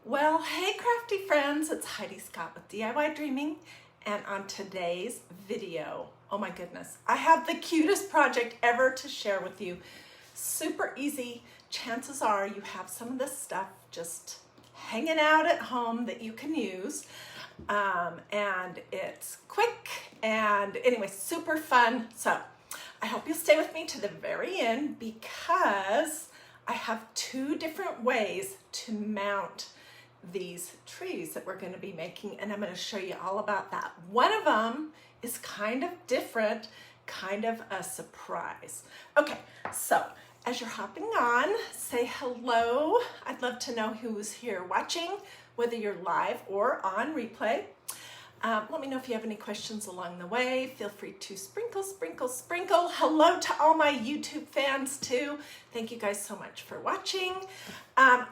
Well, hey crafty friends, it's Hiedi Scott with DiyDreaming, and on today's video, oh my goodness, I have the cutest project ever to share with you. Super easy. Chances are you have some of this stuff just hanging out at home that you can use, and it's quick and anyway, super fun. So I hope you'll stay with me to the very end because I have two different ways to mount these trees that we're going to be making, and I'm going to show you all about that. One of them is kind of different, kind of a surprise. Okay, so as you're hopping on, say hello. I'd love to know who's here watching, whether you're live or on replay. Let me know if you have any questions along the way. Feel free to sprinkle, sprinkle, sprinkle. Hello to all my YouTube fans too. Thank you guys so much for watching.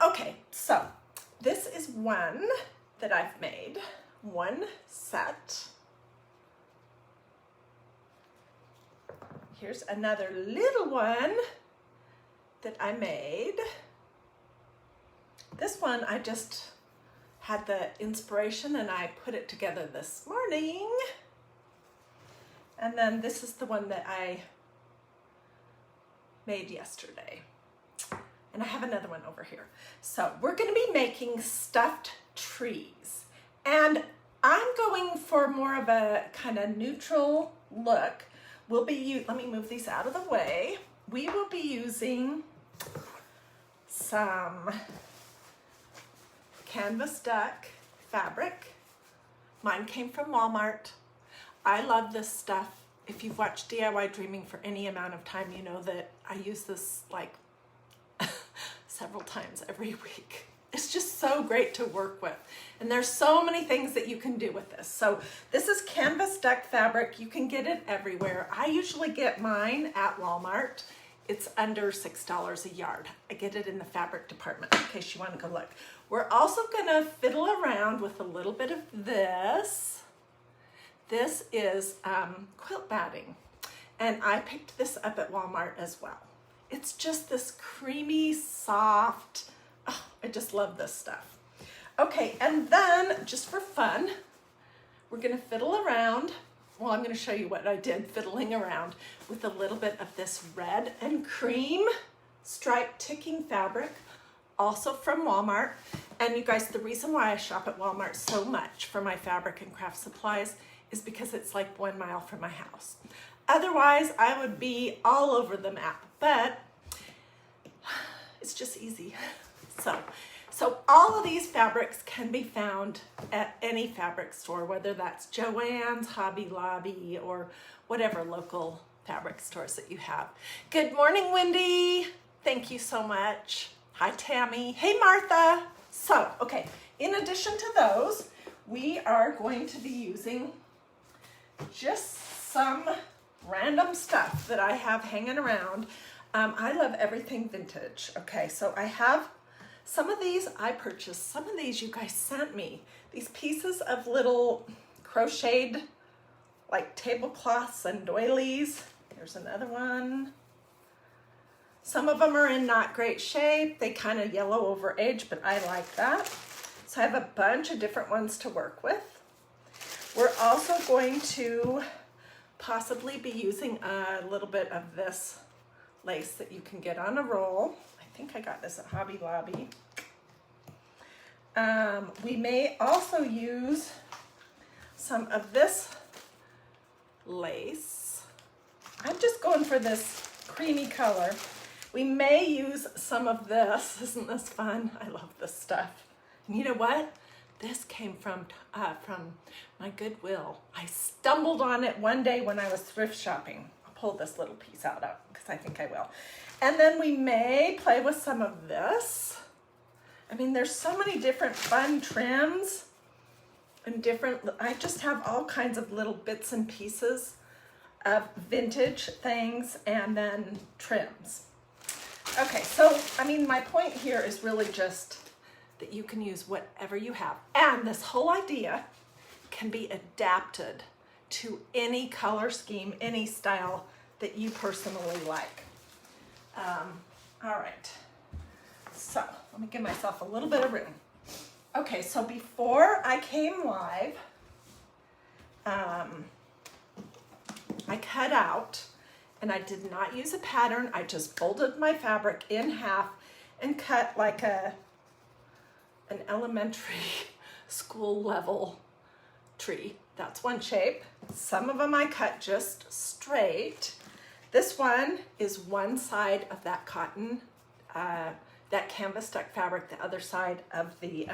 Okay, so this is one that I've made, one set. Here's another little one that I made. This one I just had the inspiration and I put it together this morning. And then this is the one that I made yesterday. And I have another one over here. So we're going to be making stuffed trees. And I'm going for more of a kind of neutral look. Let me move these out of the way. We will be using some canvas duck fabric. Mine came from Walmart. I love this stuff. If you've watched DiyDreaming for any amount of time, you know that I use this like several times every week. It's just so great to work with. And there's so many things that you can do with this. So this is canvas duck fabric. You can get it everywhere. I usually get mine at Walmart. It's under $6 a yard. I get it in the fabric department in case you want to go look. We're also gonna fiddle around with a little bit of this. This is quilt batting. And I picked this up at Walmart as well. It's just this creamy, soft, oh, I just love this stuff. Okay, and then just for fun, we're gonna fiddle around. Well, I'm gonna show you what I did fiddling around with a little bit of this red and cream striped ticking fabric, also from Walmart. And you guys, the reason why I shop at Walmart so much for my fabric and craft supplies is because it's like 1 mile from my house. Otherwise, I would be all over the map, but it's just easy. So all of these fabrics can be found at any fabric store, whether that's Joann's, Hobby Lobby, or whatever local fabric stores that you have. Good morning, Wendy. Thank you so much. Hi, Tammy. Hey, Martha. So, okay, in addition to those, we are going to be using just some random stuff that I have hanging around. I love everything vintage. Okay, so I have some of these I purchased. Some of these you guys sent me. These pieces of little crocheted like tablecloths and doilies. Here's another one. Some of them are in not great shape. They kind of yellow over age, but I like that. So I have a bunch of different ones to work with. We're also going to possibly be using a little bit of this lace that you can get on a roll. I think I got this at Hobby Lobby. We may also use some of this lace. I'm just going for this creamy color. We may use some of this. Isn't this fun? I love this stuff. And you know what? This came from my Goodwill. I stumbled on it one day when I was thrift shopping. I'll pull this little piece out because I think I will. And then we may play with some of this. I mean, there's so many different fun trims and I just have all kinds of little bits and pieces of vintage things and then trims. Okay, so, I mean, my point here is really just that you can use whatever you have. And this whole idea can be adapted to any color scheme, any style that you personally like. All right, so let me give myself a little bit of room. Okay, so before I came live, I cut out, and I did not use a pattern. I just folded my fabric in half and cut like an elementary school level tree. That's one shape. Some of them I cut just straight. This one is one side of that cotton, that canvas duck fabric, the other side of the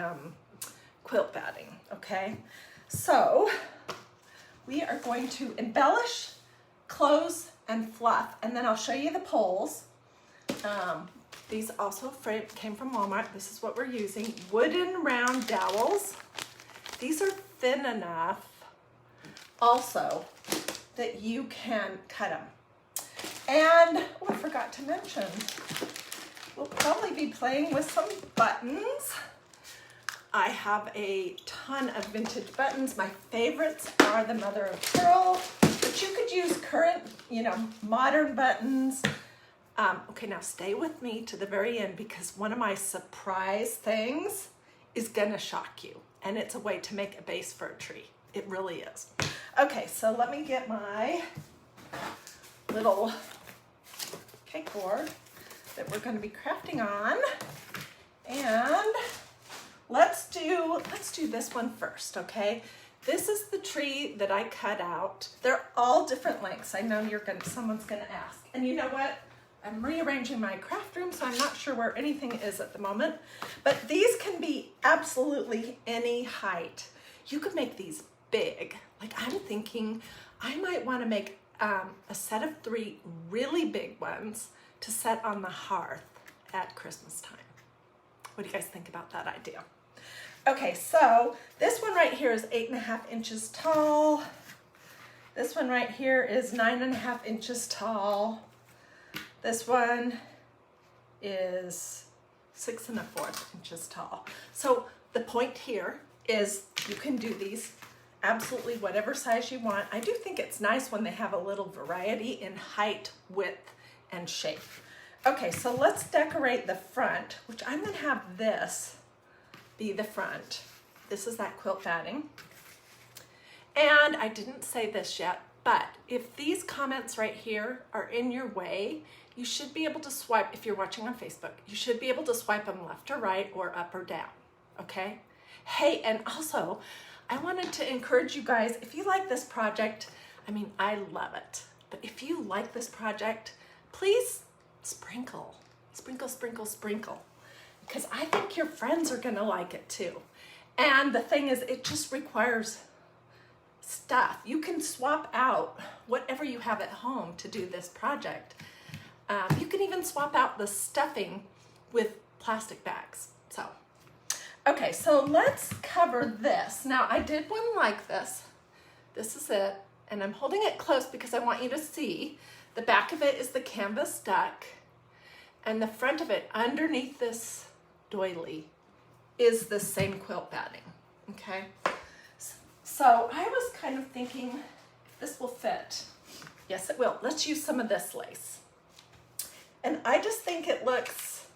quilt batting, okay? So we are going to embellish, close, and fluff, and then I'll show you the poles. These also came from Walmart. This is what we're using. Wooden round dowels. These are thin enough also that you can cut them. And, oh, I forgot to mention, we'll probably be playing with some buttons. I have a ton of vintage buttons. My favorites are the mother of pearl, but you could use current, modern buttons. Okay, now stay with me to the very end because one of my surprise things is gonna shock you, and it's a way to make a base for a tree. It really is. Okay, so let me get my little cake board that we're gonna be crafting on, and let's do this one first, okay? This is the tree that I cut out. They're all different lengths. I know someone's gonna ask. And you know what? I'm rearranging my craft room, so I'm not sure where anything is at the moment. But these can be absolutely any height. You could make these big. Like I'm thinking I might wanna make a set of 3 really big ones to set on the hearth at Christmas time. What do you guys think about that idea? Okay, so this one right here is 8.5 inches tall. This one right here is 9.5 inches tall. This one is 6 1/4 inches tall. So the point here is you can do these absolutely whatever size you want. I do think it's nice when they have a little variety in height, width, and shape. Okay, so let's decorate the front, which I'm gonna have this be the front. This is that quilt batting. And I didn't say this yet, but if these comments right here are in your way, you should be able to swipe, if you're watching on Facebook, you should be able to swipe them left or right or up or down, okay? Hey, and also, I wanted to encourage you guys, if you like this project, I mean, I love it, but if you like this project, please sprinkle, sprinkle, sprinkle, sprinkle, because I think your friends are gonna like it too. And the thing is, it just requires stuff. You can swap out whatever you have at home to do this project. You can even swap out the stuffing with plastic bags. So, okay, so let's cover this. Now, I did one like this. This is it, and I'm holding it close because I want you to see. The back of it is the canvas duck, and the front of it, underneath this doily, is the same quilt batting, okay? So I was kind of thinking if this will fit. Yes, it will. Let's use some of this lace. And I just think it looks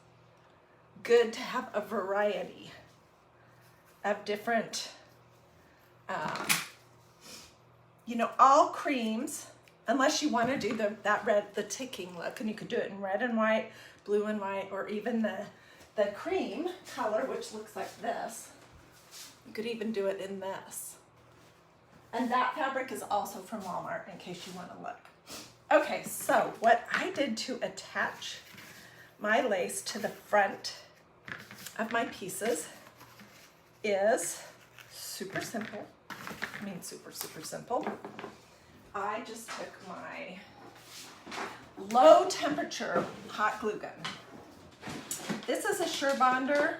good to have a variety of different, all creams, unless you want to do the ticking look, and you could do it in red and white, blue and white, or even the cream color, which looks like this. You could even do it in this. And that fabric is also from Walmart, in case you want to look. Okay, so what I did to attach my lace to the front of my pieces is super simple. I mean, super, super simple. I just took my low temperature hot glue gun. This is a Sure Bonder.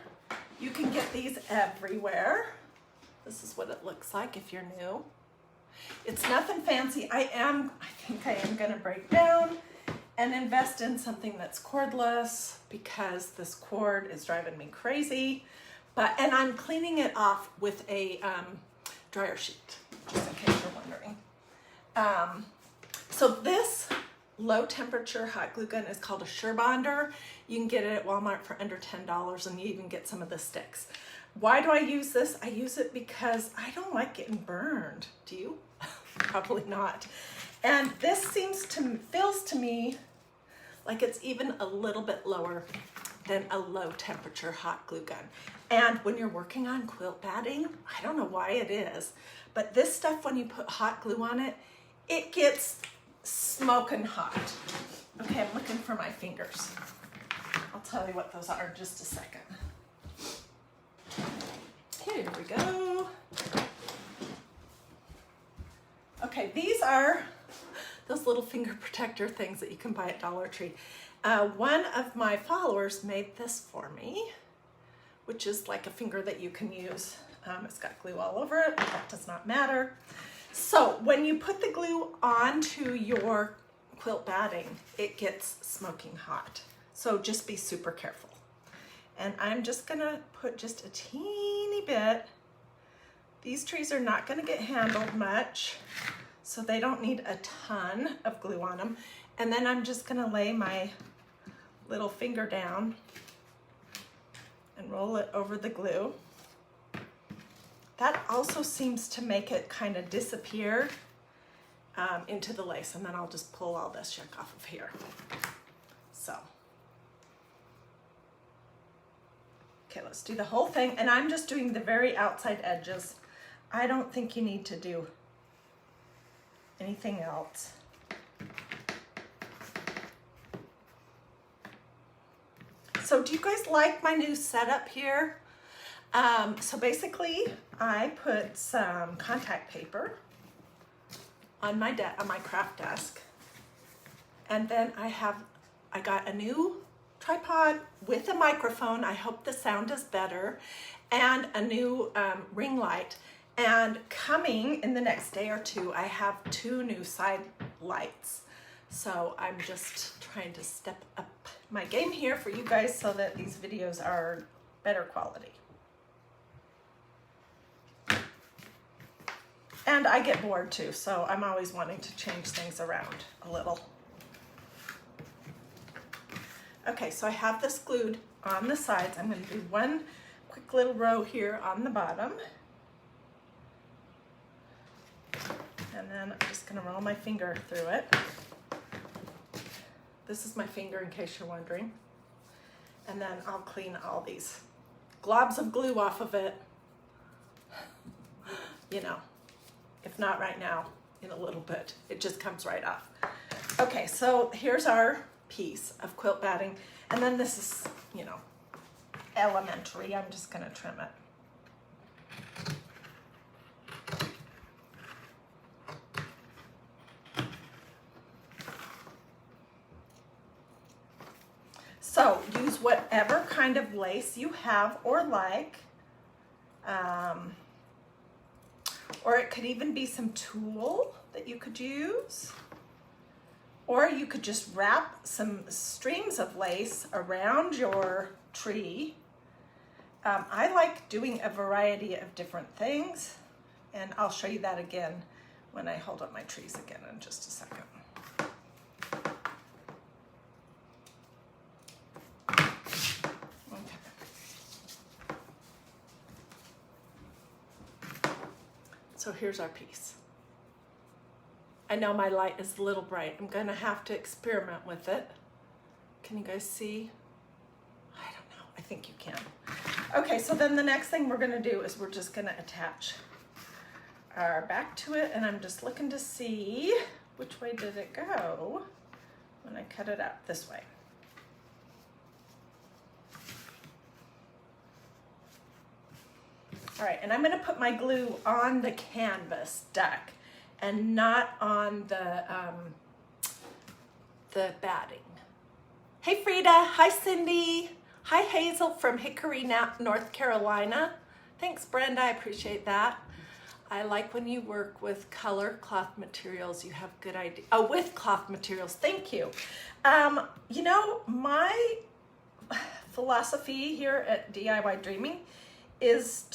You can get these everywhere. This is what it looks like if you're new. It's nothing fancy. I think I am gonna break down and invest in something that's cordless because this cord is driving me crazy. And I'm cleaning it off with a dryer sheet, just in case you're wondering. So this low temperature hot glue gun is called a Sure Bonder. You can get it at Walmart for under $10, and you even get some of the sticks. Why do I use this? I use it because I don't like getting burned. Do you? Probably not. And this feels to me like it's even a little bit lower than a low temperature hot glue gun. And when you're working on quilt batting, I don't know why it is, but this stuff, when you put hot glue on it, it gets smoking hot. Okay, I'm looking for my fingers. I'll tell you what those are in just a second. Here we go. Okay, these are those little finger protector things that you can buy at Dollar Tree. One of my followers made this for me, which is like a finger that you can use. It's got glue all over it, but that does not matter. So when you put the glue onto your quilt batting, it gets smoking hot. So just be super careful. And I'm just gonna put just a teeny bit. These trees are not gonna get handled much, so they don't need a ton of glue on them. And then I'm just gonna lay my little finger down and roll it over the glue. That also seems to make it kind of disappear into the lace, and then I'll just pull all this yuck off of here. So, okay, let's do the whole thing, and I'm just doing the very outside edges. I don't think you need to do anything else. So do you guys like my new setup here? So basically, I put some contact paper on my craft desk, and then I got a new tripod with a microphone. I hope the sound is better, and a new ring light. And coming in the next day or two, I have 2 new side lights. So I'm just trying to step up my game here for you guys so that these videos are better quality. And I get bored too, so I'm always wanting to change things around a little. Okay, so I have this glued on the sides. I'm going to do one quick little row here on the bottom. And then I'm just going to roll my finger through it. This is my finger in case you're wondering. And then I'll clean all these globs of glue off of it. You know, if not right now, in a little bit. It just comes right off. Okay, so here's our piece of quilt batting. And then this is, you know, elementary. I'm just going to trim it. So use whatever kind of lace you have or like. Or it could even be some tulle that you could use. Or you could just wrap some streams of lace around your tree. I like doing a variety of different things, and I'll show you that again when I hold up my trees again in just a second. So here's our piece. I know my light is a little bright. I'm gonna have to experiment with it. Can you guys see? I don't know, I think you can. Okay, so then the next thing we're gonna do is we're just gonna attach our back to it, and I'm just looking to see which way did it go when I cut it out. This way. All right, and I'm gonna put my glue on the canvas deck and not on the batting. Hey Frida, hi Cindy. Hi Hazel from Hickory, North Carolina. Thanks Brenda, I appreciate that. I like when you work with color cloth materials, you have good idea. Oh, with cloth materials, thank you. You know, my philosophy here at DiyDreaming is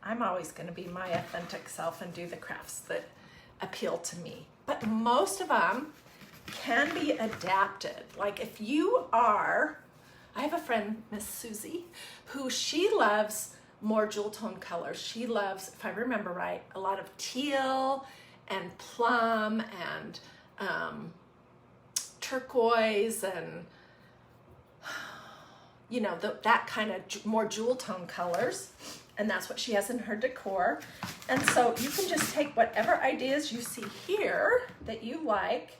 I'm always going to be my authentic self and do the crafts that appeal to me. But most of them can be adapted. Like if you are, I have a friend, Miss Susie, who she loves more jewel tone colors. She loves, if I remember right, a lot of teal and plum and turquoise and, you know, that kind of more jewel tone colors. And that's what she has in her decor. And so you can just take whatever ideas you see here that you like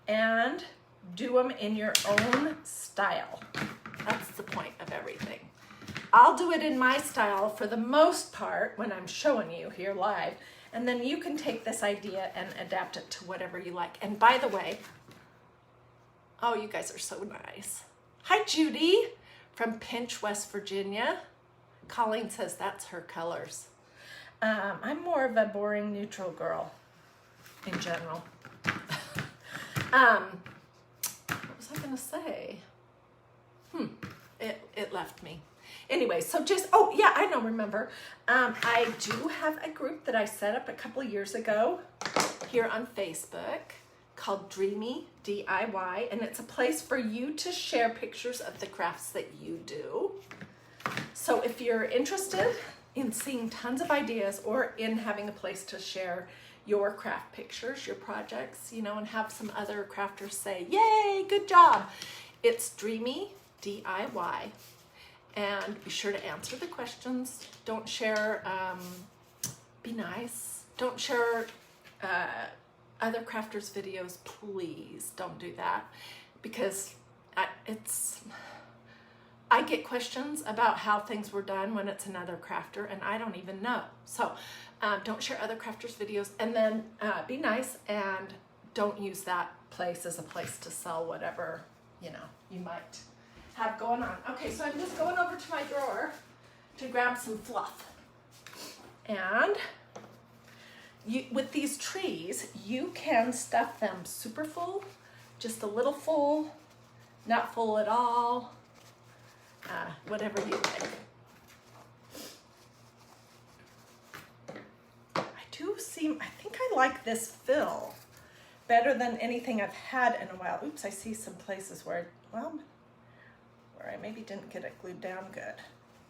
and do them in your own style. That's the point of everything. I'll do it in my style for the most part when I'm showing you here live. And then you can take this idea and adapt it to whatever you like. And by the way, oh, you guys are so nice. Hi, Judy from Pinch, West Virginia. Colleen says that's her colors. I'm more of a boring neutral girl in general. What was I gonna say? It left me. Anyway, so just, oh yeah, I know, remember. I do have a group that I set up a couple of years ago here on Facebook called Dreamy DIY, and it's a place for you to share pictures of the crafts that you do. So if you're interested in seeing tons of ideas or in having a place to share your craft pictures, your projects, you know, and have some other crafters say, yay, good job. It's Dreamy DIY. And be sure to answer the questions. Don't share, be nice. Don't share other crafters' videos, please. Don't do that, because I get questions about how things were done when it's another crafter, and I don't even know. So don't share other crafters' videos, and then be nice, and don't use that place as a place to sell whatever, you know, you might have going on. Okay, so I'm just going over to my drawer to grab some fluff. And with these trees, you can stuff them super full, just a little full, not full at all, whatever you like. I think I like this fill better than anything I've had in a while. Oops, I see some places where, well, where I maybe didn't get it glued down good.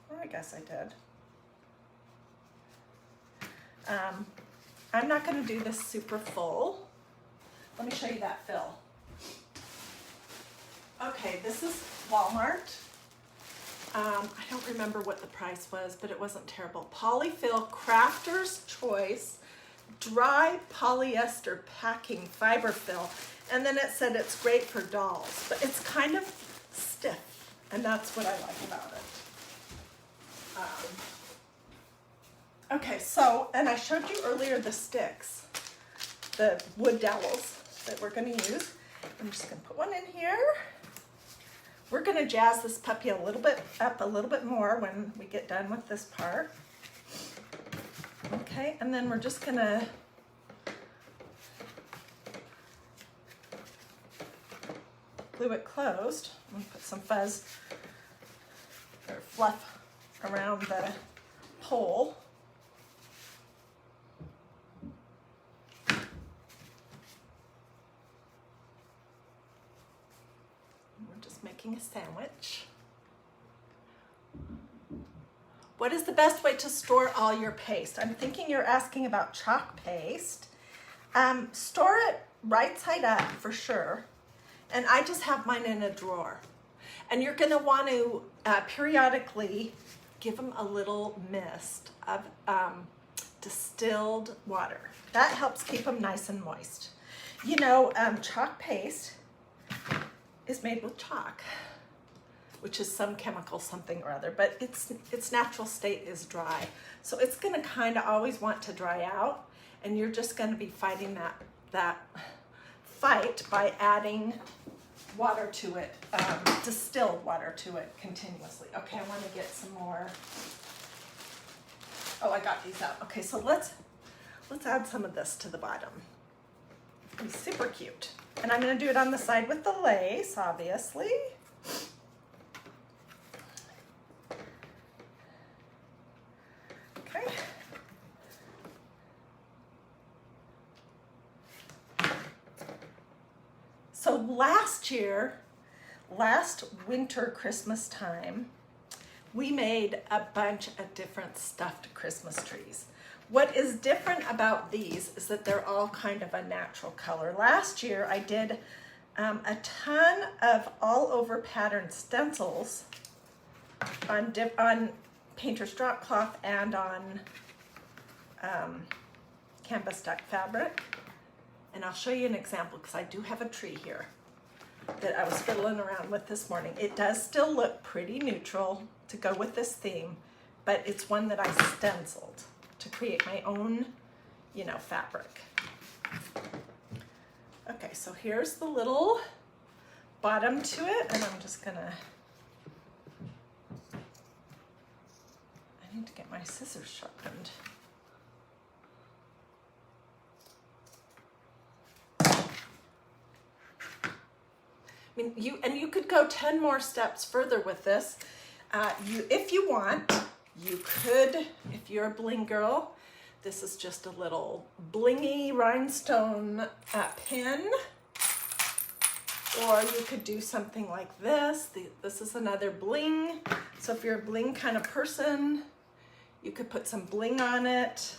Well, I guess I did. I'm not going to do this super full. Let me show you that fill. Okay, this is Walmart. I don't remember what the price was, but it wasn't terrible. Polyfill Crafter's Choice Dry Polyester Packing Fiber Fill. And then it said it's great for dolls, but it's kind of stiff. And that's what I like about it. Okay, so, and I showed you earlier the sticks, the wood dowels that we're gonna use. I'm just gonna put one in here. We're gonna jazz this puppy a little bit up, a little bit more when we get done with this part. Okay, and then we're just gonna glue it closed. I'm gonna put some fuzz or fluff around the pole. We're just making a sandwich. What is the best way to store all your paste? I'm thinking you're asking about chalk paste. Store it right side up for sure. And I just have mine in a drawer. And you're gonna want to periodically give them a little mist of distilled water. That helps keep them nice and moist. You know, chalk paste is made with chalk, which is some chemical something or other, but its natural state is dry. So it's gonna kind of always want to dry out, and you're just gonna be fighting that fight by adding water to it, distilled water to it continuously. Okay, I want to get some more. Oh, I got these out. Okay, so let's add some of this to the bottom. It's super cute. And I'm going to do it on the side with the lace, obviously. Okay. So last winter, Christmas time, we made a bunch of different stuffed Christmas trees. What is different about these is that they're all kind of a natural color. Last year I did a ton of all over patterned stencils on painter's drop cloth and on canvas duck fabric. And I'll show you an example because I do have a tree here that I was fiddling around with this morning. It does still look pretty neutral to go with this theme, but it's one that I stenciled to create my own, you know, fabric. Okay, so here's the little bottom to it, and I'm just gonna, I need to get my scissors sharpened. I mean, you could go 10 more steps further with this. If you want, you could, if you're a bling girl, this is just a little blingy rhinestone pin. Or you could do something like this. This is another bling. So if you're a bling kind of person, you could put some bling on it.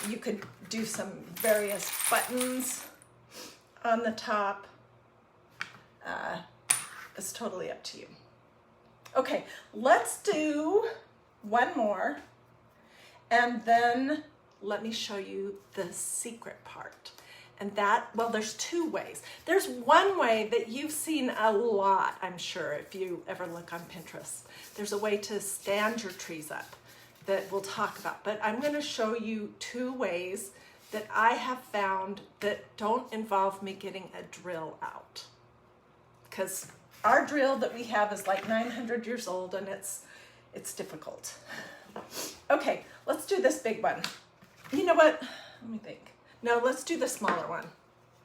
You could do some various buttons on the top. It's totally up to you. Okay, let's do one more, and then let me show you the secret part. And that, well, there's two ways. There's one way that you've seen a lot, I'm sure, if you ever look on Pinterest. There's a way to stand your trees up that we'll talk about, but I'm going to show you two ways that I have found that don't involve me getting a drill out. Because our drill that we have is like 900 years old and it's difficult. Okay, let's do this big one. You know what? Let me think. No, let's do the smaller one,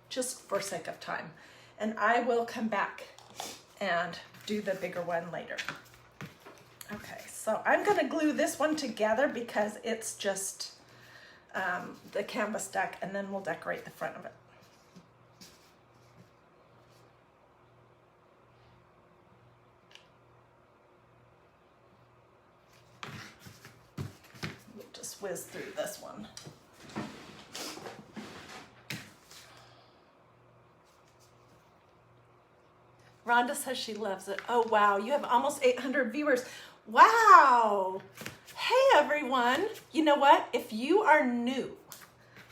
just for sake of time. And I will come back and do the bigger one later. Okay, so I'm gonna glue this one together because it's just the canvas duck, and then we'll decorate the front of it. Whiz through this one. Rhonda says she loves it. Oh wow, you have almost 800 viewers. Wow. Hey everyone. You know what? If you are new,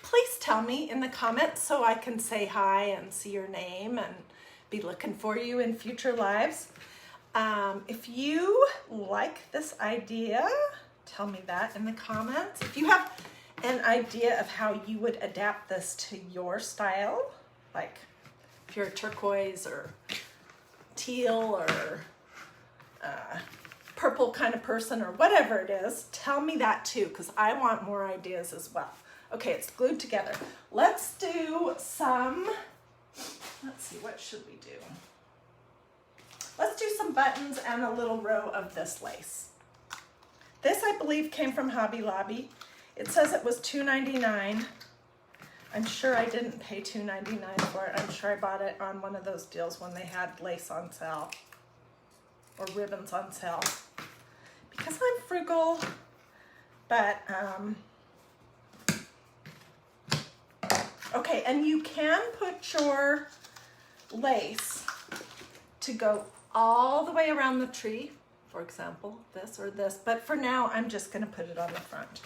please tell me in the comments so I can say hi and see your name and be looking for you in future lives. If you like this idea, tell me that in the comments. If you have an idea of how you would adapt this to your style, like if you're a turquoise or teal or purple kind of person or whatever it is, tell me that too, because I want more ideas as well. Okay, it's glued together. Let's do some, let's see, what should we do? Let's do some buttons and a little row of this lace. This, I believe, came from Hobby Lobby. It says it was $2.99. I'm sure I didn't pay $2.99 for it. I'm sure I bought it on one of those deals when they had lace on sale or ribbons on sale. Because I'm frugal, but, okay, and you can put your lace to go all the way around the tree. For example, this or this, but for now, I'm just gonna put it on the front.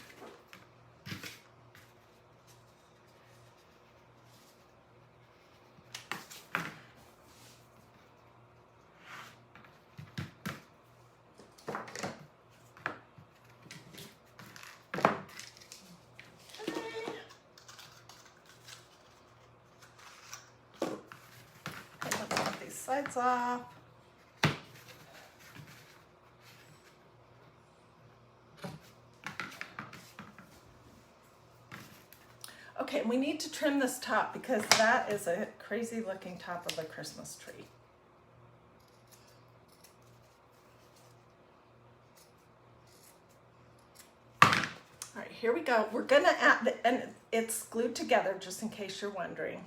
Okay, let's get these sides off. Okay, we need to trim this top because that is a crazy looking top of a Christmas tree. All right, here we go. We're gonna add, and it's glued together just in case you're wondering.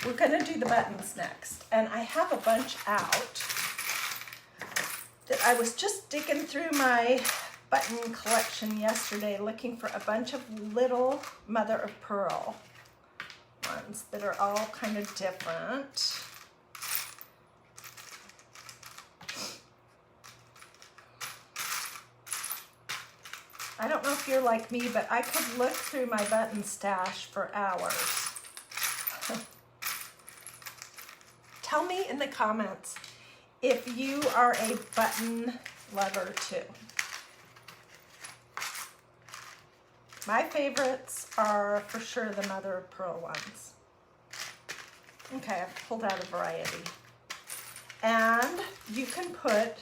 We're gonna do the buttons next, and I have a bunch out. that I was just digging through my button collection yesterday looking for a bunch of little mother of pearl ones that are all kind of different. I don't know if you're like me, but I could look through my button stash for hours. Tell me in the comments if you are a button lover too. My favorites are for sure the mother of pearl ones. Okay, I've pulled out a variety. And you can put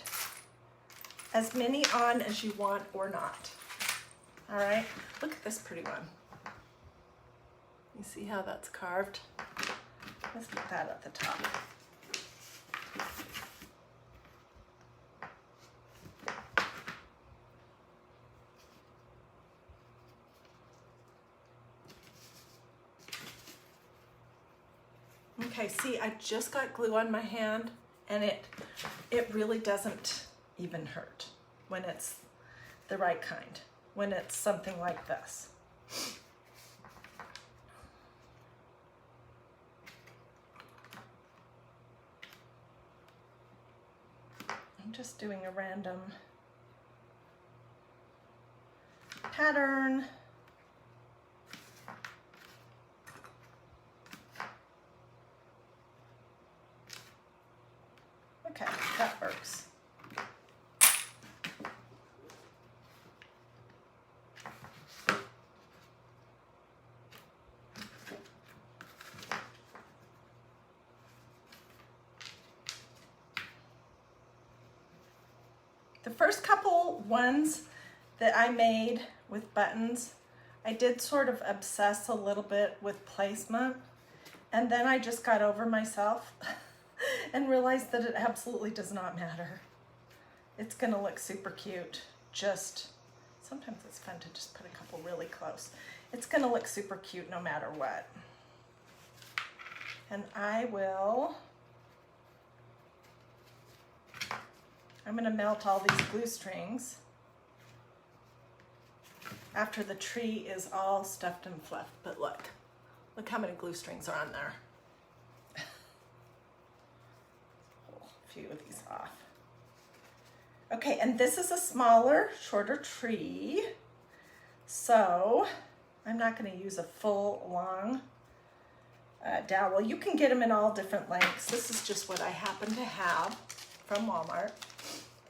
as many on as you want or not. All right, look at this pretty one. You see how that's carved? Let's put that at the top. Okay, see, I just got glue on my hand and it really doesn't even hurt when it's the right kind, when it's something like this. I'm just doing a random pattern. Okay, that works. The first couple ones that I made with buttons, I did sort of obsess a little bit with placement, and then I just got over myself and realized that it absolutely does not matter. It's gonna look super cute. Just, sometimes it's fun to just put a couple really close. It's gonna look super cute no matter what. And I'm gonna melt all these glue strings after the tree is all stuffed and fluffed. But look how many glue strings are on there. Few of these off. Okay, and this is a smaller, shorter tree, so I'm not going to use a full long dowel. You can get them in all different lengths. This is just what I happen to have from Walmart,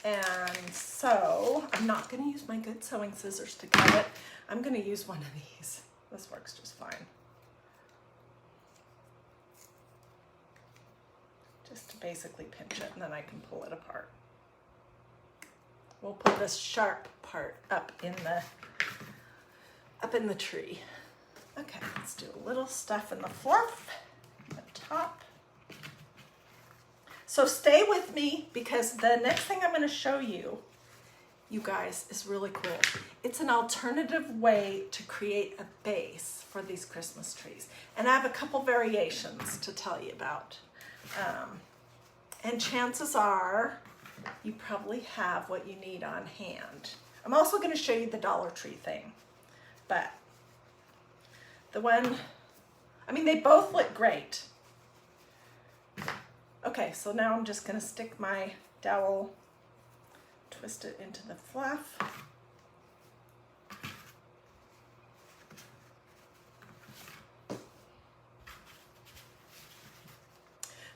and so I'm not going to use my good sewing scissors to cut it. I'm going to use one of these. This works just fine. Just to basically pinch it, and then I can pull it apart. We'll put this sharp part up in the tree. Okay, let's do a little stuff in the fluff at the top. So stay with me because the next thing I'm going to show you, you guys, is really cool. It's an alternative way to create a base for these Christmas trees. And I have a couple variations to tell you about. And chances are you probably have what you need on hand. I'm also going to show you the Dollar Tree thing, but the one, I mean, they both look great. Okay, so now I'm just going to stick my dowel, twist it into the fluff.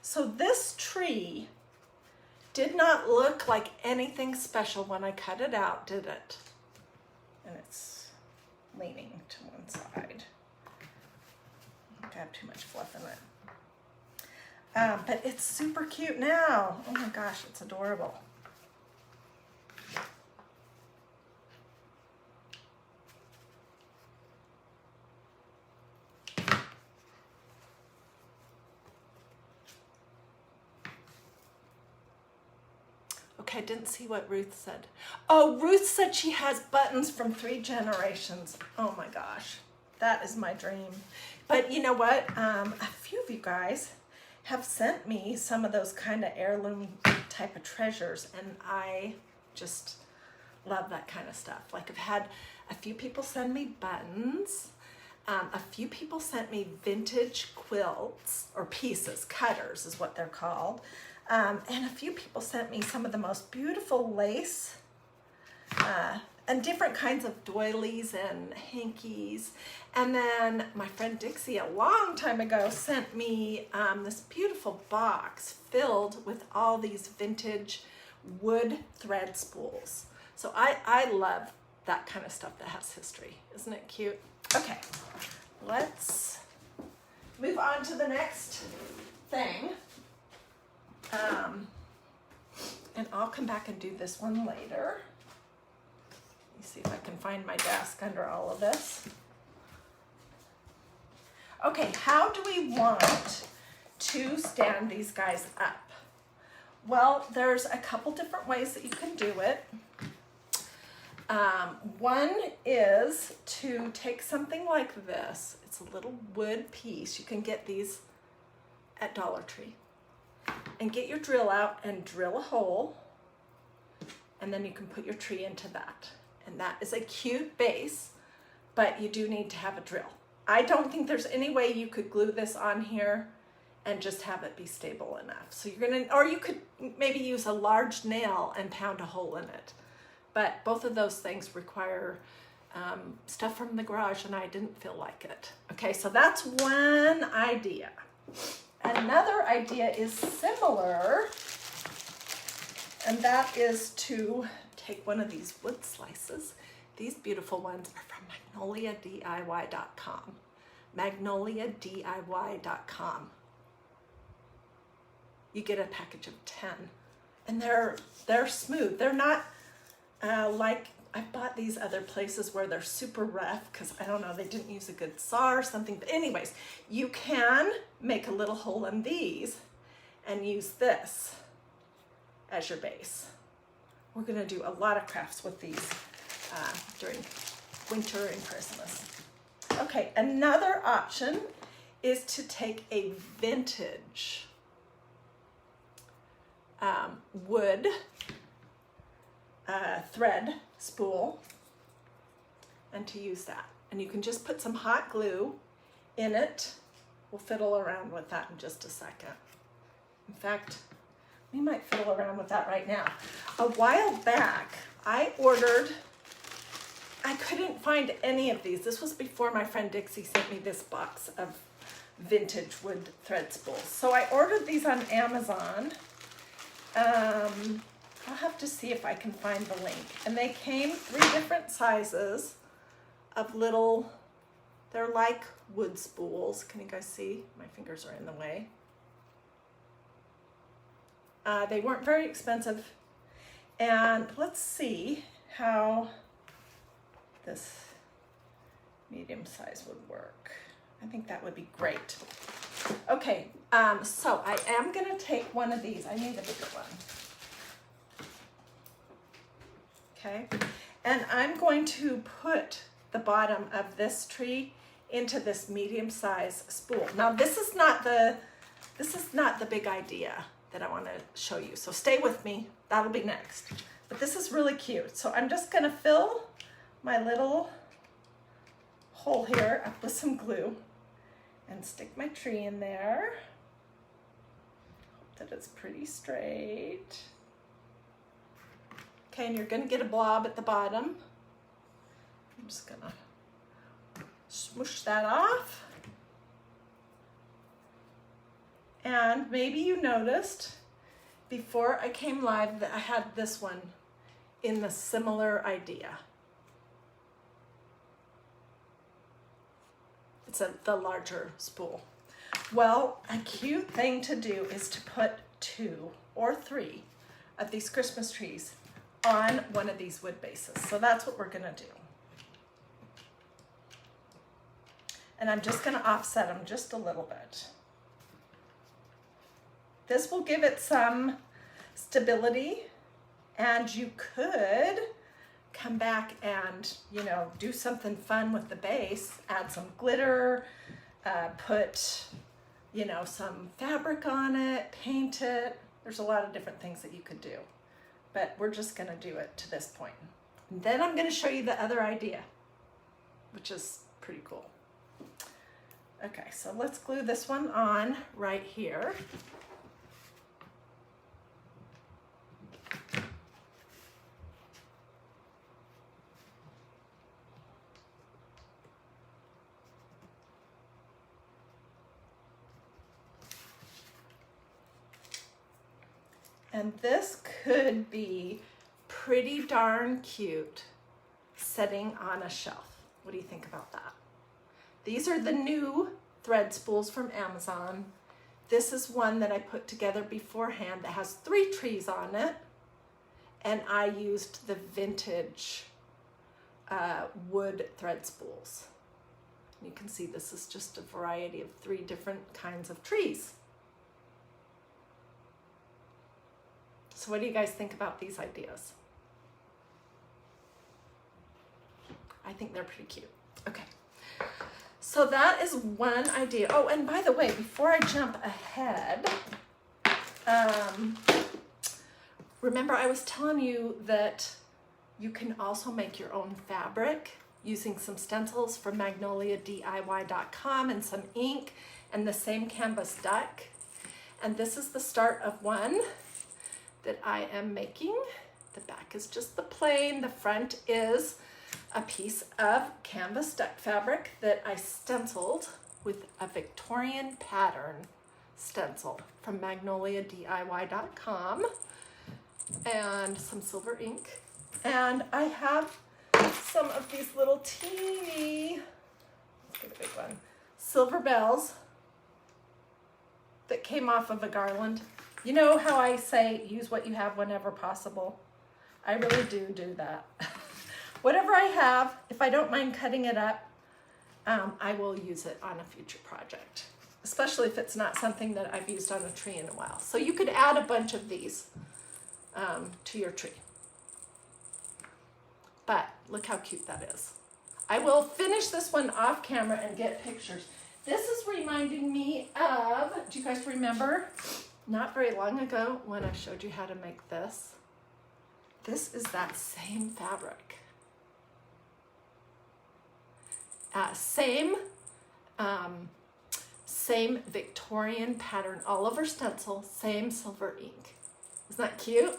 So this tree did not look like anything special when I cut it out, did it? And it's leaning to one side. I think I have too much fluff in it. But it's super cute now. Oh my gosh, it's adorable. Okay, I didn't see what Ruth said. Oh, Ruth said she has buttons from 3 generations. Oh my gosh, that is my dream. But you know what? A few of you guys have sent me some of those kind of heirloom type of treasures, and I just love that kind of stuff. Like I've had a few people send me buttons. A few people sent me vintage quilts, or pieces, cutters is what they're called. And a few people sent me some of the most beautiful lace and different kinds of doilies and hankies. And then my friend Dixie a long time ago sent me this beautiful box filled with all these vintage wood thread spools. So I love that kind of stuff that has history. Isn't it cute? Okay, let's move on to the next thing. And I'll come back and do this one later. Let me see if I can find my desk under all of this. Okay, how do we want to stand these guys up? Well, there's a couple different ways that you can do it. One is to take something like this. It's a little wood piece. You can get these at Dollar Tree. And get your drill out and drill a hole. And then you can put your tree into that. And that is a cute base, but you do need to have a drill. I don't think there's any way you could glue this on here and just have it be stable enough. So you're gonna, or you could maybe use a large nail and pound a hole in it. But both of those things require stuff from the garage, and I didn't feel like it. Okay, so that's one idea. Another idea is similar, and that is to take one of these wood slices. These beautiful ones are from magnoliadiy.com. magnoliadiy.com. You get a package of 10, and they're smooth. They're not like I bought these other places where they're super rough because I don't know, they didn't use a good saw or something. But anyways, you can make a little hole in these and use this as your base. We're gonna do a lot of crafts with these during winter and Christmas. Okay, another option is to take a vintage wood thread spool and to use that. And you can just put some hot glue in it. We'll fiddle around with that in just a second. In fact, we might fiddle around with that right now. A while back, I couldn't find any of these. This was before my friend Dixie sent me this box of vintage wood thread spools. So I ordered these on Amazon. I'll have to see if I can find the link. And they came 3 different sizes of little, they're like wood spools. Can you guys see? My fingers are in the way. They weren't very expensive. And let's see how this medium size would work. I think that would be great. Okay, so I am gonna take one of these. I need a bigger one. Okay, and I'm going to put the bottom of this tree into this medium size spool. Now this is not the big idea that I want to show you, so stay with me, that'll be next. But this is really cute. So I'm just gonna fill my little hole here up with some glue and stick my tree in there. Hope that it's pretty straight. Okay, and you're gonna get a blob at the bottom. I'm just gonna smoosh that off. And maybe you noticed before I came live that I had this one in the similar idea. It's the larger spool. Well, a cute thing to do is to put 2 or 3 of these Christmas trees on one of these wood bases. So that's what we're gonna do. And I'm just gonna offset them just a little bit. This will give it some stability, and you could come back and, you know, do something fun with the base, add some glitter, put, you know, some fabric on it, paint it. There's a lot of different things that you could do, but we're just gonna do it to this point. And then I'm gonna show you the other idea, which is pretty cool. Okay, so let's glue this one on right here. And this could be pretty darn cute sitting on a shelf. What do you think about that? These are the new thread spools from Amazon. This is one that I put together beforehand that has 3 trees on it. And I used the vintage wood thread spools. You can see this is just a variety of 3 different kinds of trees. So what do you guys think about these ideas? I think they're pretty cute. Okay, so that is one idea. Oh, and by the way, before I jump ahead, remember I was telling you that you can also make your own fabric using some stencils from magnoliadiy.com and some ink and the same canvas duck. And this is the start of one that I am making. The back is just the plain, the front is a piece of canvas duck fabric that I stenciled with a Victorian pattern stencil from magnoliadiy.com and some silver ink. And I have some of these little teeny, let's get a big one, silver bells that came off of a garland. You know how I say use what you have whenever possible? I really do that. Whatever I have, if I don't mind cutting it up, I will use it on a future project, especially if it's not something that I've used on a tree in a while. So you could add a bunch of these to your tree. But look how cute that is. I will finish this one off camera and get pictures. This is reminding me of, do you guys remember? Not very long ago when I showed you how to make this. This is that same fabric. Same Victorian pattern, all over stencil, same silver ink. Isn't that cute?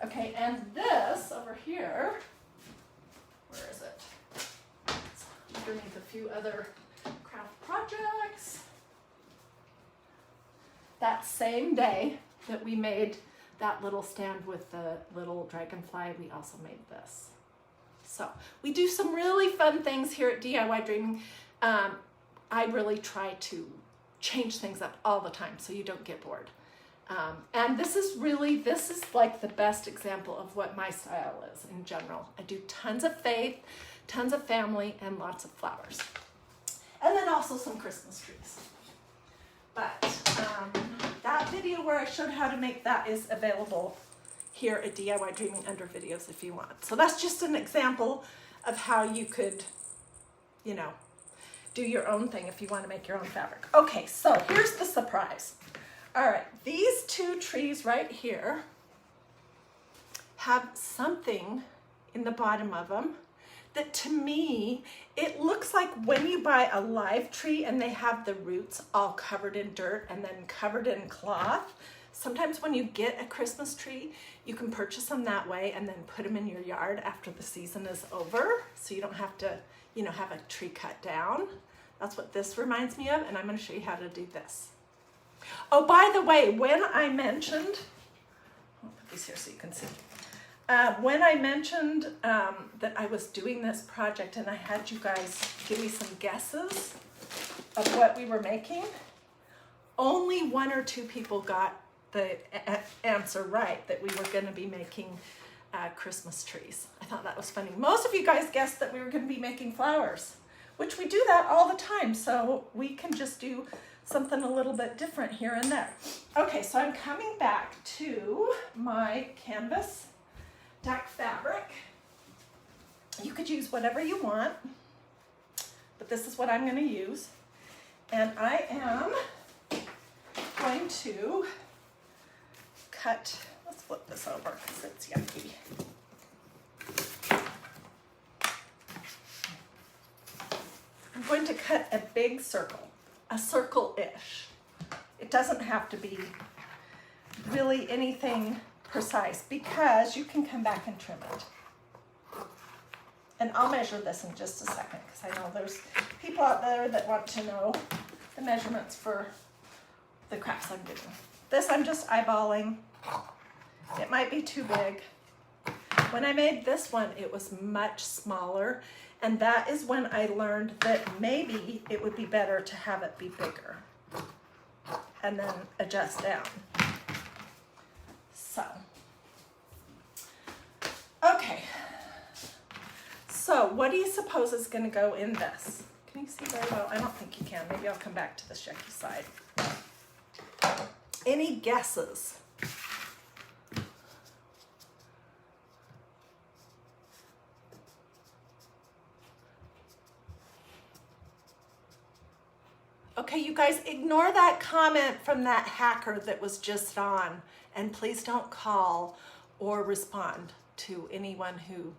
Okay, and this over here, where is it? It's underneath a few other craft projects. That same day that we made that little stand with the little dragonfly, we also made this. So we do some really fun things here at DIY Dreaming. I really try to change things up all the time so you don't get bored. And this is like the best example of what my style is in general. I do tons of faith, tons of family, and lots of flowers. And then also some Christmas trees. But that video where I showed how to make that is available here at DIY Dreaming under videos if you want. So that's just an example of how you could, you know, do your own thing if you want to make your own fabric. Okay, so here's the surprise. All right, these 2 trees right here have something in the bottom of them that to me, it looks like when you buy a live tree and they have the roots all covered in dirt and then covered in cloth. Sometimes when you get a Christmas tree, you can purchase them that way and then put them in your yard after the season is over. So you don't have to, you know, have a tree cut down. That's what this reminds me of, and I'm gonna show you how to do this. Oh, by the way, when I mentioned, I'll put these here so you can see. When I mentioned that I was doing this project and I had you guys give me some guesses of what we were making, only 1 or 2 people got the answer right, that we were going to be making Christmas trees. I thought that was funny. Most of you guys guessed that we were going to be making flowers, which we do that all the time, so we can just do something a little bit different here and there. Okay, so I'm coming back to my canvas duck fabric. You could use whatever you want, but this is what I'm going to use. And I am going to cut, let's flip this over because it's yucky. I'm going to cut a big circle, a circle-ish. It doesn't have to be really anything precise because you can come back and trim it. And I'll measure this in just a second because I know there's people out there that want to know the measurements for the crafts I'm doing. This I'm just eyeballing. It might be too big. When I made this one, it was much smaller, and that is when I learned that maybe it would be better to have it be bigger and then adjust down. So, okay. So what do you suppose is going to go in this? Can you see very well? I don't think you can. Maybe I'll come back to the shaky side. Any guesses? Okay, you guys, ignore that comment from that hacker that was just on, and please don't call or respond to anyone who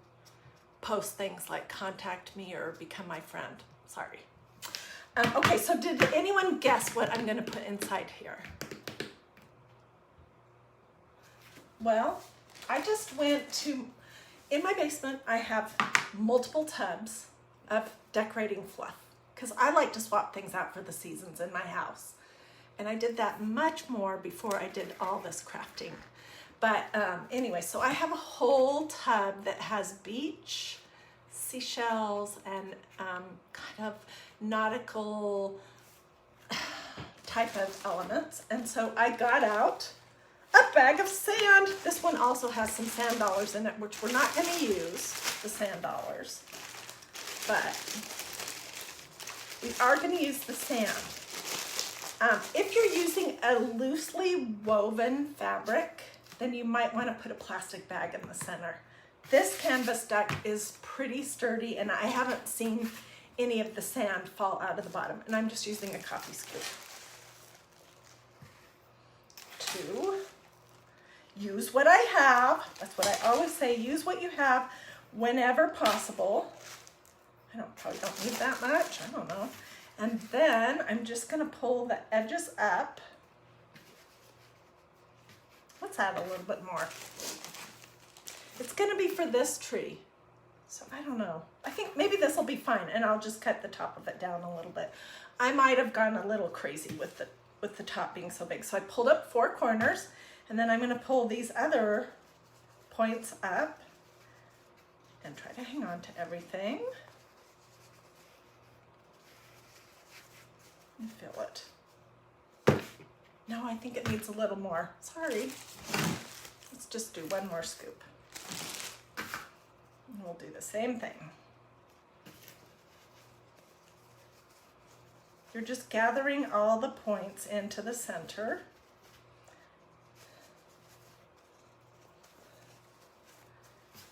posts things like contact me or become my friend. Sorry. Okay, so did anyone guess what I'm going to put inside here? Well, I just went to, in my basement, I have multiple tubs of decorating fluff because I like to swap things out for the seasons in my house. And I did that much more before I did all this crafting. But anyway, so I have a whole tub that has beach, seashells, and kind of nautical type of elements. And so I got out a bag of sand. This one also has some sand dollars in it, which we're not going to use, the sand dollars. But we are going to use the sand. If you're using a loosely woven fabric, then you might want to put a plastic bag in the center. This canvas duck is pretty sturdy, and I haven't seen any of the sand fall out of the bottom, and I'm just using a coffee scoop. 2, use what I have. That's what I always say, use what you have whenever possible. Probably don't need that much, I don't know. And then I'm just gonna pull the edges up. Let's add a little bit more. It's gonna be for this tree. So I don't know. I think maybe this will be fine, and I'll just cut the top of it down a little bit. I might have gone a little crazy with the top being so big. So I pulled up 4 corners, and then I'm gonna pull these other points up and try to hang on to everything. And fill it. No, I think it needs a little more. Sorry. Let's just do one more scoop. And we'll do the same thing. You're just gathering all the points into the center.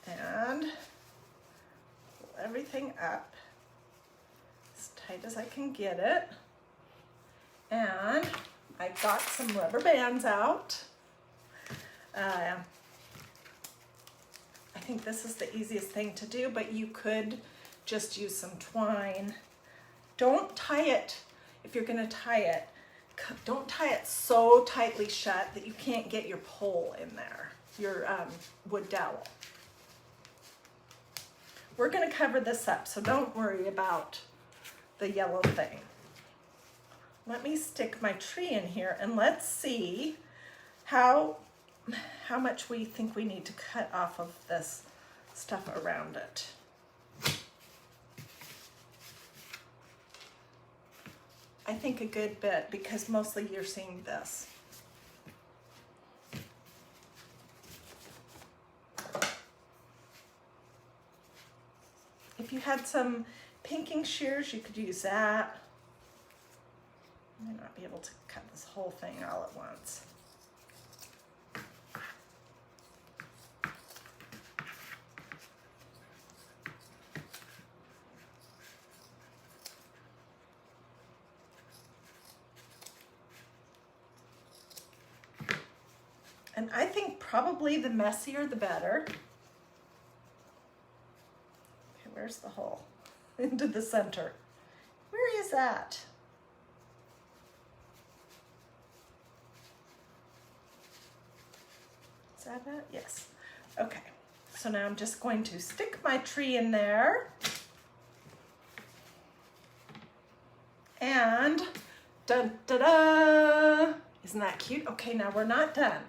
And pull everything up as tight as I can get it. And I got some rubber bands out. I think this is the easiest thing to do, but you could just use some twine. Don't tie it, if you're gonna tie it, don't tie it so tightly shut that you can't get your pole in there, your wood dowel. We're gonna cover this up, so don't worry about the yellow thing. Let me stick my tree in here and let's see how much we think we need to cut off of this stuff around it. I think a good bit, because mostly you're seeing this. If you had some pinking shears, you could use that. I might not be able to cut this whole thing all at once. And I think probably the messier the better. Okay, where's the hole? Into the center. Where is that? Is that it? Yes. Okay. So now I'm just going to stick my tree in there. And dun da da! Isn't that cute? Okay, now we're not done.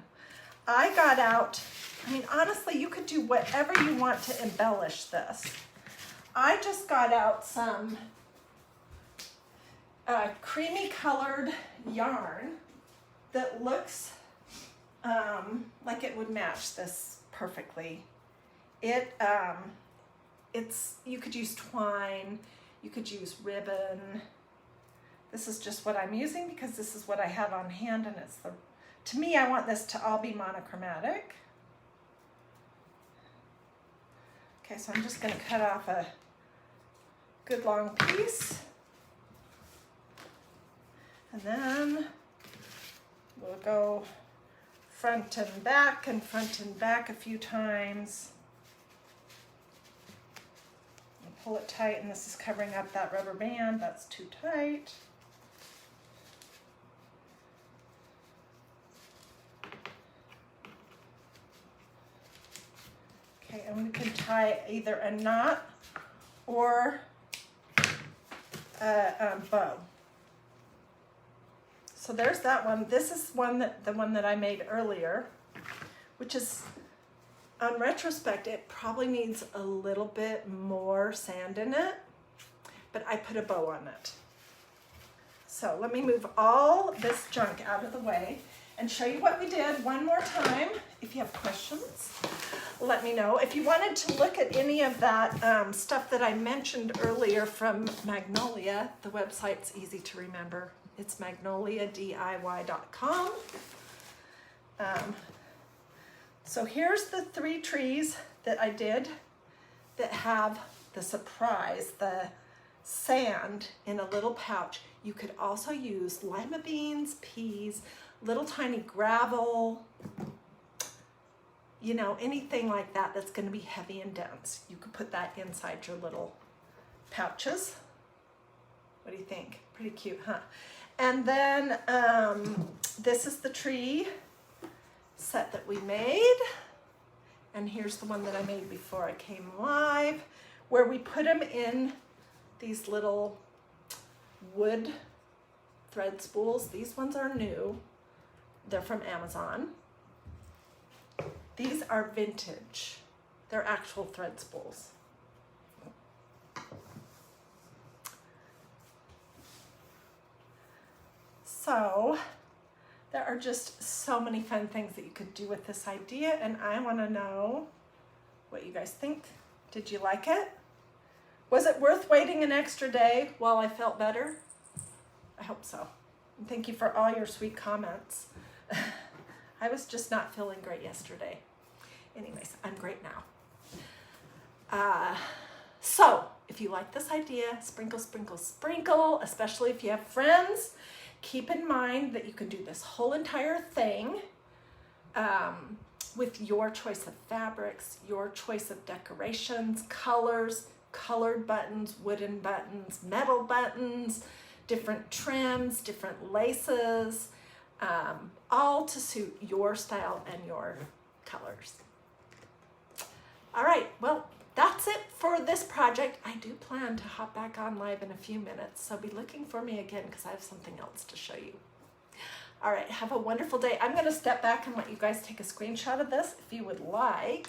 I got out, I mean, honestly, you could do whatever you want to embellish this. I just got out some creamy colored yarn that looks like it would match this perfectly. You could use twine, you could use ribbon. This is just what I'm using because this is what I have on hand, and to me, I want this to all be monochromatic. Okay, so I'm just going to cut off a good long piece. And then we'll go front and back a few times. And pull it tight, and this is covering up that rubber band. That's too tight. Okay, and we can tie either a knot or a bow. So there's that one. This is the one that I made earlier, which is, on retrospect, it probably needs a little bit more sand in it, but I put a bow on it. So let me move all this junk out of the way and show you what we did one more time. If you have questions, let me know. If you wanted to look at any of that stuff that I mentioned earlier from Magnolia, the website's easy to remember. It's magnoliadiy.com. So here's the 3 trees that I did that have the surprise, the sand in a little pouch. You could also use lima beans, peas, little tiny gravel, you know, anything like that that's going to be heavy and dense. You could put that inside your little pouches. What do you think? Pretty cute, huh? And then this is the tree set that we made. And here's the one that I made before I came live, where we put them in these little wood thread spools. These ones are new. They're from Amazon. These are vintage. They're actual thread spools. So there are just so many fun things that you could do with this idea, and I want to know what you guys think. Did you like it? Was it worth waiting an extra day while I felt better? I hope so. And thank you for all your sweet comments. I was just not feeling great yesterday. Anyways, I'm great now. So if you like this idea, sprinkle, sprinkle, sprinkle, especially if you have friends. Keep in mind that you can do this whole entire thing with your choice of fabrics, your choice of decorations, colors, colored buttons, wooden buttons, metal buttons, different trims, different laces, all to suit your style and your colors. All right, well, that's it for this project. I do plan to hop back on live in a few minutes, so be looking for me again because I have something else to show you. All right, have a wonderful day. I'm going to step back and let you guys take a screenshot of this if you would like.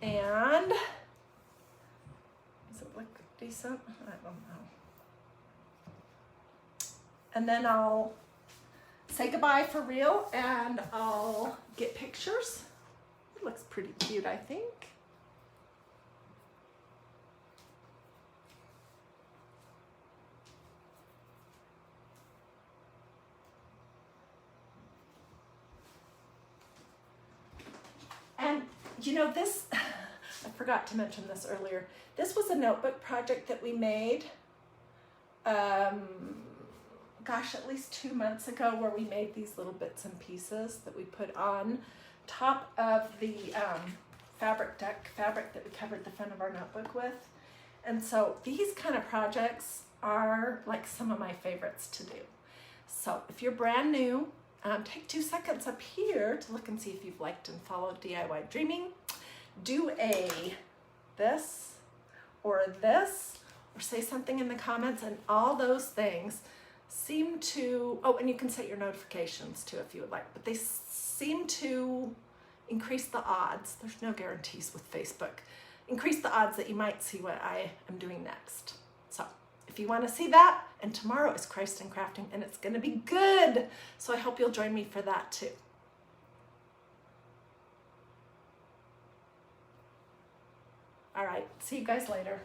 And does it look decent? I don't know. And then I'll say goodbye for real and I'll get pictures. It looks pretty cute, I think. And you know, this, I forgot to mention this earlier. This was a notebook project that we made gosh, at least 2 months ago, where we made these little bits and pieces that we put on top of the fabric that we covered the front of our notebook with. And so these kind of projects are like some of my favorites to do. So if you're brand new, take 2 seconds up here to look and see if you've liked and followed DIY Dreaming. Do a this, or say something in the comments, and all those things seem to, oh, and you can set your notifications too if you would like, but they seem to increase the odds. There's no guarantees with Facebook. Increase the odds that you might see what I am doing next. So if you want to see that, and tomorrow is Christ and Crafting, and it's going to be good. So I hope you'll join me for that too. All right, see you guys later.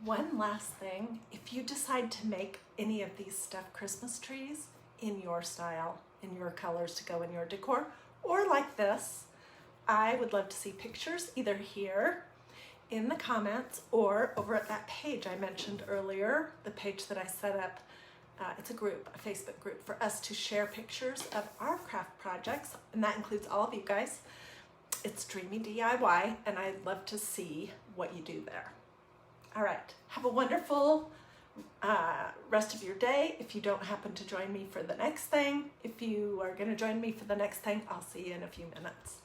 One last thing, if you decide to make any of these stuffed Christmas trees in your style, in your colors to go in your decor, or like this, I would love to see pictures either here in the comments or over at that page I mentioned earlier, the page that I set up. It's a group, a Facebook group, for us to share pictures of our craft projects, and that includes all of you guys. It's Dreamy DIY, and I'd love to see what you do there. All right, have a wonderful rest of your day. If you don't happen to join me for the next thing, if you are going to join me for the next thing, I'll see you in a few minutes.